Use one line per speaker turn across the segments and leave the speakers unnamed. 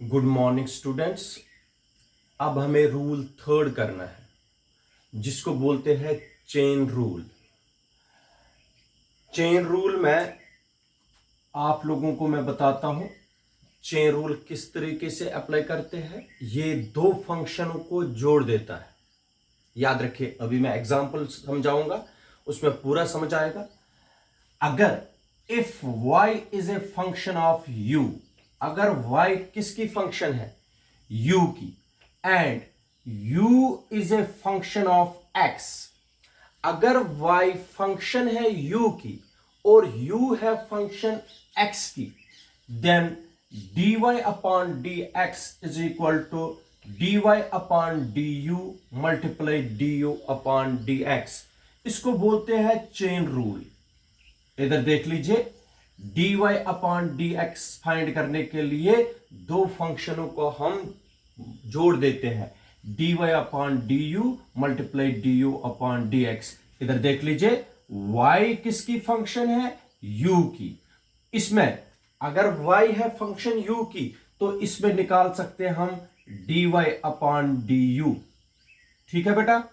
Good morning students. अब हमें rule third करना है जिसको बोलते हैं चेन रूल। चेन रूल में आप लोगों को मैं बताता हूं चेन रूल किस तरीके से अप्लाई करते हैं। ये दो फंक्शनों को जोड़ देता है। याद रखिए, अभी मैं एग्जांपल समझाऊंगा, उसमें पूरा समझ आएगा। अगर if y is a function of u, अगर y किसकी फंक्शन है? u की। And u is a function of x, अगर y फंक्शन है u की और u है फंक्शन x की, then dy upon dx is equal to dy upon du multiply du upon dx। इसको बोलते हैं चेन रूल। इधर देख लीजिए, dy अपॉन dx फाइंड करने के लिए दो फंक्शनों को हम जोड़ देते हैं, dy upon du multiply du upon dx। इधर देख लीजिए, y किसकी फंक्शन है? u की। इसमें अगर y है फंक्शन u की तो इसमें निकाल सकते हैं हम dy अपॉन du। ठीक है बेटा।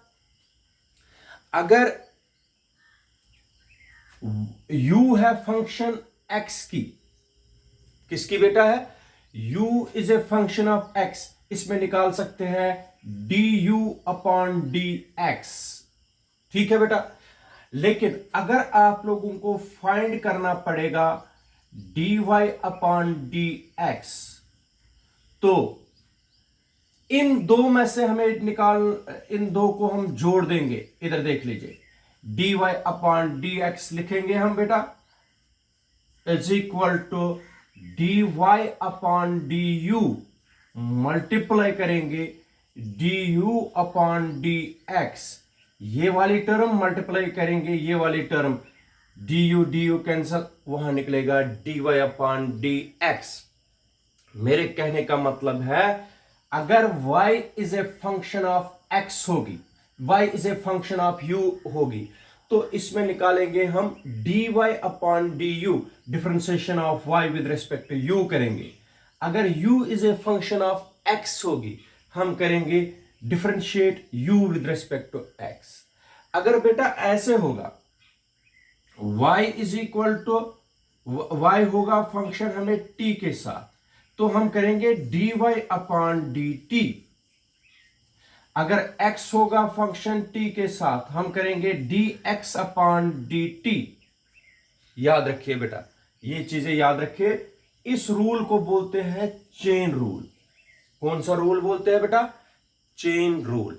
अगर u है फंक्शन x की, किसकी बेटा है? u is a function of x, इसमें निकाल सकते हैं du अपॉन dx। ठीक है बेटा। लेकिन अगर आप लोगों को फाइंड करना पड़ेगा dy अपॉन dx, तो इन दो में से हमें इन दो को हम जोड़ देंगे। इधर देख लीजिए, dy अपॉन dx लिखेंगे हम बेटा is equal to dy upon du multiply करेंगे du अपॉन dx। ये वाली टर्म मल्टीप्लाई करेंगे ये वाली टर्म, du कैंसल, वहां निकलेगा dy अपॉन dx। मेरे कहने का मतलब है, अगर y is a function of x होगी, y is a function of u होगी, तो इसमें निकालेंगे हम dy upon du, differentiation of y with respect to u करेंगे। अगर u is a function of x होगी, हम करेंगे differentiate u with respect to x। अगर बेटा ऐसे होगा, y is equal to y होगा फंक्शन हमें t के साथ, तो हम करेंगे dy अपॉन dt। अगर x होगा फंक्शन t के साथ, हम करेंगे dx अपॉन dt। याद रखिए बेटा, ये चीजें याद रखिए। इस रूल को बोलते हैं चेन रूल। कौन सा रूल बोलते हैं बेटा? Chain rule.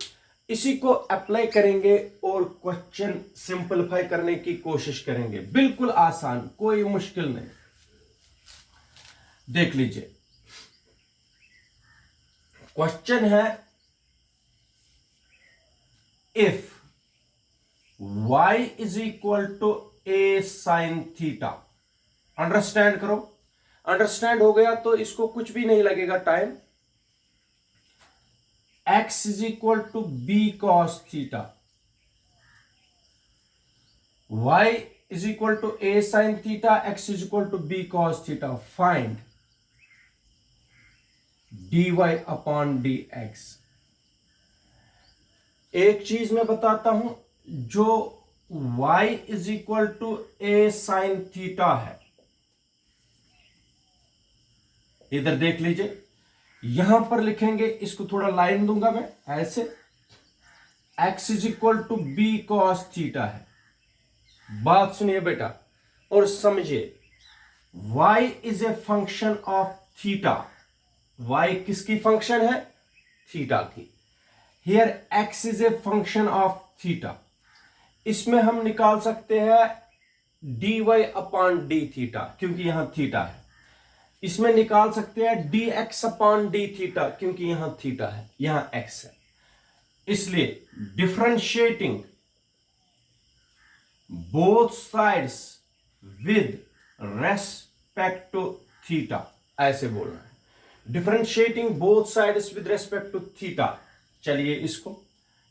इसी को अप्लाई करेंगे और क्वेश्चन सिंपलीफाई करने की कोशिश करेंगे। बिल्कुल आसान, कोई मुश्किल नहीं। देख लीजिए, क्वेश्चन है if y is equal to a sine theta. Understand करो। अंडरस्टैंड हो गया तो इसको कुछ भी नहीं लगेगा time. x is equal to b cos theta, y is equal to a sine theta, x is equal to b cos theta. Find dy upon dx। एक चीज मैं बताता हूं, जो y is equal to a sine theta है, इधर देख लीजिए, यहां पर लिखेंगे, इसको थोड़ा लाइन दूंगा मैं ऐसे, x is equal to b cos theta है। बात सुनिए बेटा और समझिए, y is a function of theta. y किसकी फंक्शन है? थीटा की। Here x is a function of theta. इसमें हम निकाल सकते हैं dy अपॉन डी थीटा, क्योंकि यहां थीटा है। इसमें निकाल सकते हैं dx अपॉन डी थीटा, क्योंकि यहां थीटा है, यहां x है। इसलिए differentiating both sides with respect to theta, ऐसे बोलना है। Differentiating both sides with respect to theta. चलिए, इसको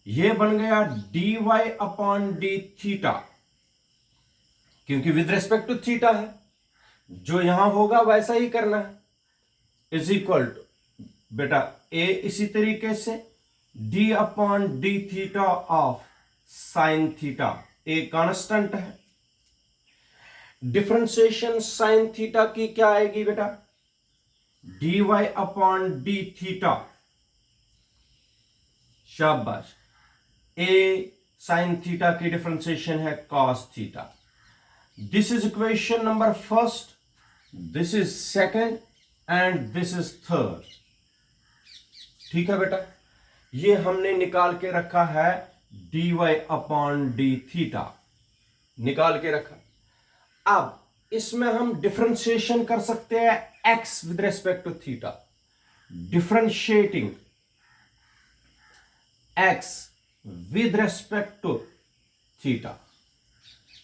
ये बन गया dy अपॉन डी थीटा, क्योंकि विद रेस्पेक्ट टू थीटा है, जो यहां होगा वैसा ही करना है, इज इक्वल टू बेटा ए इसी तरीके से d upon d theta of sine theta, a constant है। डिफरेंशिएशन साइन थीटा की क्या आएगी बेटा, d y upon d theta, शाबाश। ए साइन थीटा की डिफरेंशिएशन है cos theta. This is equation number first, this is second and this is third. ठीक है बेटा, ये हमने निकाल के रखा है d y upon d theta, निकाल के रखा। अब इसमें हम डिफरेंशिएशन कर सकते हैं x with respect to theta, differentiating x with respect to theta.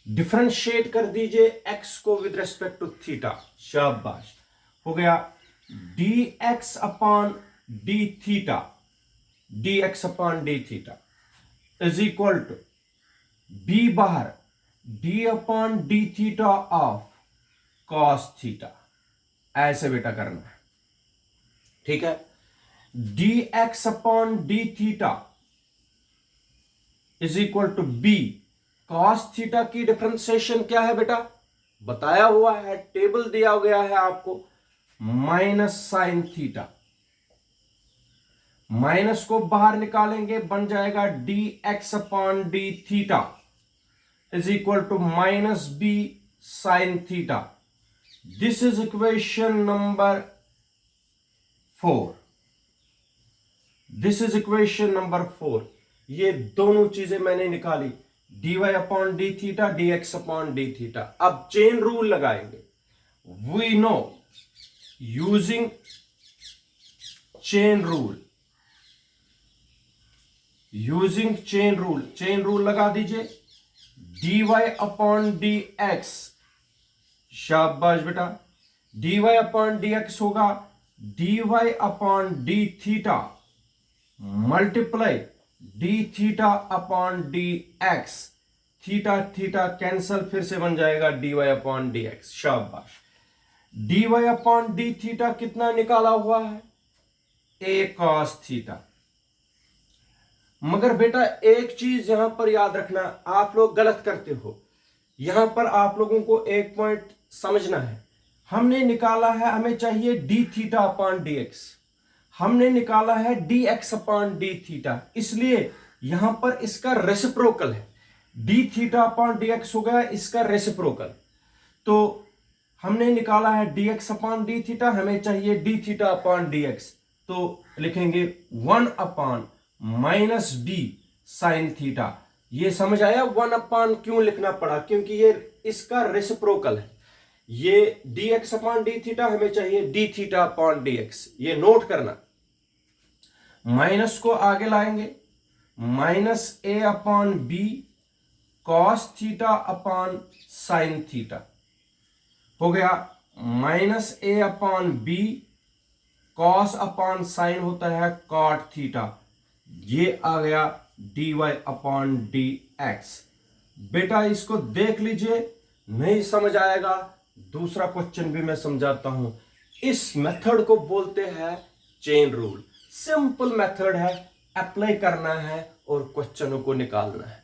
Differentiate कर दीजिए एक्स को विद रेस्पेक्ट टू थीटा, शाबाश। हो गया d x upon d theta, d x upon d theta is equal to b बाहर d upon d theta of cos theta, ऐसे बेटा करना है। ठीक है, d x upon d theta is equal to b cos theta की differentiation क्या है बेटा, बताया हुआ है, टेबल दिया गया है आपको, माइनस साइन थीटा। माइनस को बाहर निकालेंगे बन जाएगा d x upon d theta is equal to minus b sine theta. This is equation number 4, this is equation number 4। ये दोनों चीजें मैंने निकाली, d y upon d theta, d x upon d theta. अब चेन रूल लगाएंगे। We know using chain rule, using chain rule लगा दीजिए। D y upon d x, शाबाश बेटा, d y upon d x होगा d y upon d theta multiply d theta upon d x, theta theta cancel, फिर से बन जाएगा d y upon d x, शाबाश। D y upon d theta कितना निकाला हुआ है, ए कॉस थीटा। मगर बेटा एक चीज यहां पर याद रखना, आप लोग गलत करते हो। यहां पर आप लोगों को एक पॉइंट समझना है। हमने निकाला है, हमें चाहिए d theta upon d x, हमने निकाला है d x upon d theta, इसलिए यहां पर इसका रेसिप्रोकल है। D theta upon d x हो गया इसका रेसिप्रोकल, तो हमने निकाला है d x upon d theta, हमें चाहिए d theta upon d x, तो लिखेंगे 1 upon minus D sine theta. ये समझ आया 1 अपॉन क्यों लिखना पड़ा, क्योंकि ये इसका रेसिप्रोकल है। ये d x upon d theta, हमें चाहिए d theta upon d x, ये नोट करना। माइनस को आगे लाएंगे, minus a upon b cos theta upon sine theta हो गया, minus a upon b cos upon sine होता है कॉट थीटा, ये आ गया d y upon d x. बेटा इसको देख लीजिए, नहीं समझ आएगा दूसरा क्वेश्चन भी मैं समझाता हूं। इस मेथड को बोलते हैं चेन रूल, सिंपल मेथड है, अप्लाई करना है और क्वेश्चनों को निकालना है।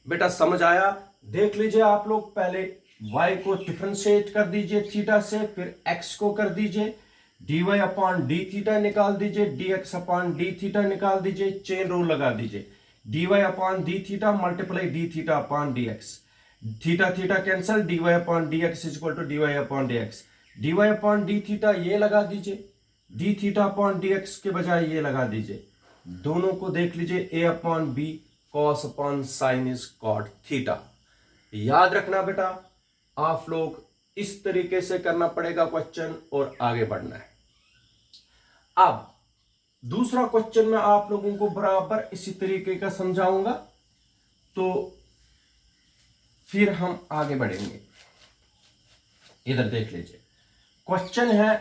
बेटा समझ आया, देख लीजिए आप लोग, पहले y को डिफरेंशिएट कर दीजिए थीटा से, फिर x को कर दीजिए d y upon d theta निकाल दीजिए, d x upon d theta निकाल दीजिए, चेन रूल लगा दीजिए, d y upon d theta multiply d theta upon d x, theta theta cancel, d y upon d x is equal to d y upon d x, d y upon d theta ये लगा दीजिए, d theta upon d x के बजाय ये लगा दीजिए, दोनों को देख लीजिए, a upon b cos upon sine is cot theta. याद रखना बेटा, आप लोग इस तरीके से करना पड़ेगा क्वेश्चन और आगे बढ़ना है। अब दूसरा क्वेश्चन मैं आप लोगों को बराबर इसी तरीके का समझाऊंगा, तो फिर हम आगे बढ़ेंगे। इधर देख लीजिए, क्वेश्चन है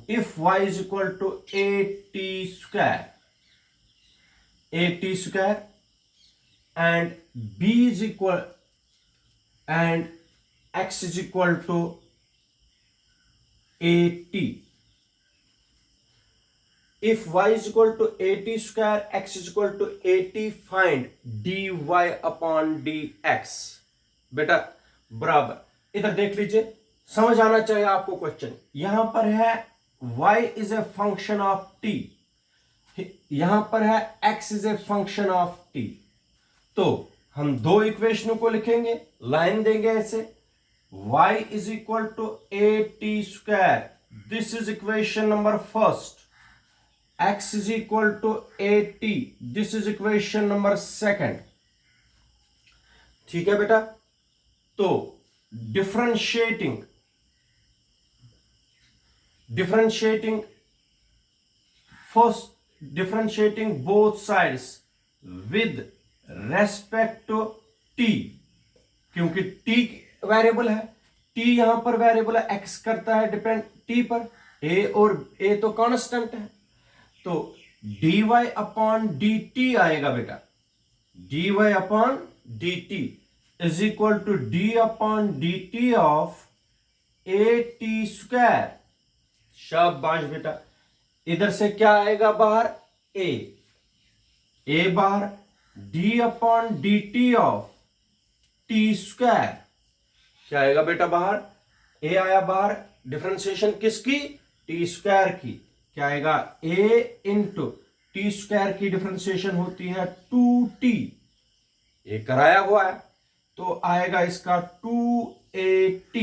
if y is equal to a t square and b is equal and x is equal to 80, if y is equal to 80 square, x is equal to 80, find dy upon dx। बेटा बराबर, इधर देख लीजिए, समझ आना चाहिए आपको question. यहां पर है y is a function of t, यहां पर है x is a function of t। तो हम दो इक्वेशनों को लिखेंगे, लाइन देंगे ऐसे, y is equal to 80 square, this is equation number first, x is equal to 80, this is equation number second। ठीक है बेटा, तो differentiating both sides with respect to t, क्योंकि t वेरिएबल है, t यहां पर वेरिएबल है, x करता है डिपेंड t पर, a और a तो कांस्टेंट है, तो dy अपॉन dt आएगा बेटा, dy upon dt is equal to d upon dt of 80 square. शाबाश बेटा, इधर से क्या आएगा बाहर, a बाहर, d upon dt of t square, क्या आएगा बेटा बाहर, a आया बाहर, डिफरेंशिएशन किसकी, t स्क्वायर की, क्या आएगा, a इंटू टी स्क्वायर की डिफरेंशिएशन होती है 2t, ये कराया हुआ है, तो आएगा इसका 2at,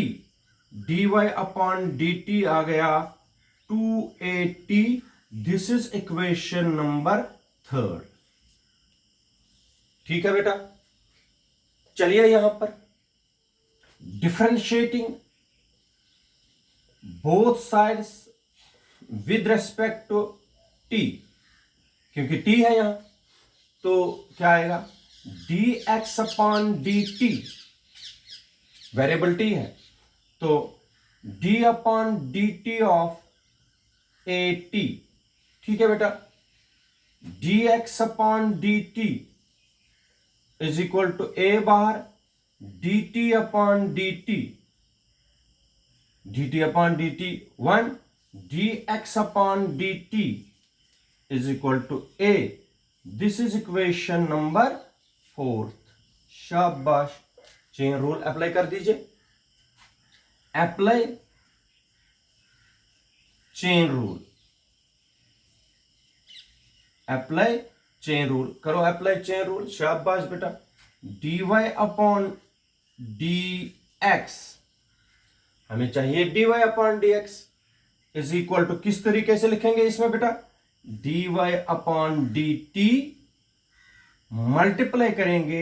dy अपॉन dt आ गया 2at, this is equation number third. ठीक है बेटा, चलिए यहां पर differentiating both sides with respect to t, क्योंकि t है यहां, तो क्या आएगा, dx upon dt, variable t है, तो d upon dt of at। ठीक है बेटा, dx upon dt is equal to a बाहर, dt upon dt upon dt 1, dx upon dt is equal to a, this is equation number fourth. शाबाश, chain rule apply कर दीजिए, apply chain rule, apply chain rule करो, apply chain rule, शाबाश बेटा, dy upon dx, हमें चाहिए dy upon dx is equal to, किस तरीके से लिखेंगे इसमें बेटा, dy अपॉन dt मल्टीप्लाई करेंगे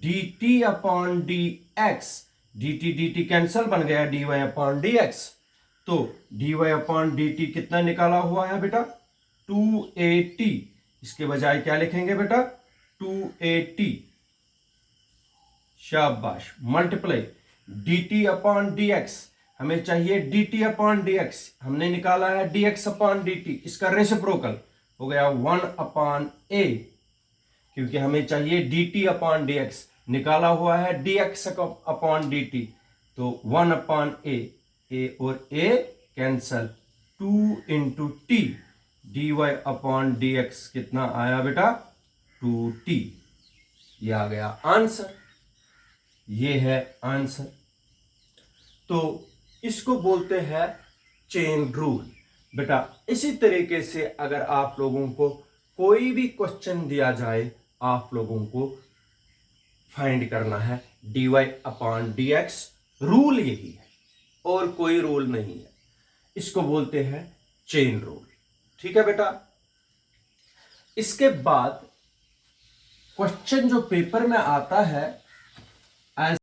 dt upon dx, dt cancel बन गया dy अपॉन dx, तो dy अपॉन dt कितना निकाला हुआ है बेटा, 2at, इसके बजाय क्या लिखेंगे बेटा, 2at, शाबाश, मल्टीप्लाई dt अपॉन dx, हमें चाहिए dt अपॉन dx, हमने निकाला है dx अपॉन dt, इसका रेसिप्रोकल हो गया 1 अपॉन a, क्योंकि हमें चाहिए dt अपॉन dx, निकाला हुआ है dx अपॉन dt, तो 1 अपॉन a और a cancel, 2 into t, dy upon dx कितना आया बेटा, 2t, ये आ गया आंसर, ये है आंसर। तो इसको बोलते हैं चेन रूल। बेटा इसी तरीके से अगर आप लोगों को कोई भी क्वेश्चन दिया जाए, आप लोगों को फाइंड करना है dy अपॉन dx, रूल यही है और कोई रूल नहीं है, इसको बोलते हैं चेन रूल। ठीक है बेटा, इसके बाद क्वेश्चन जो पेपर में आता है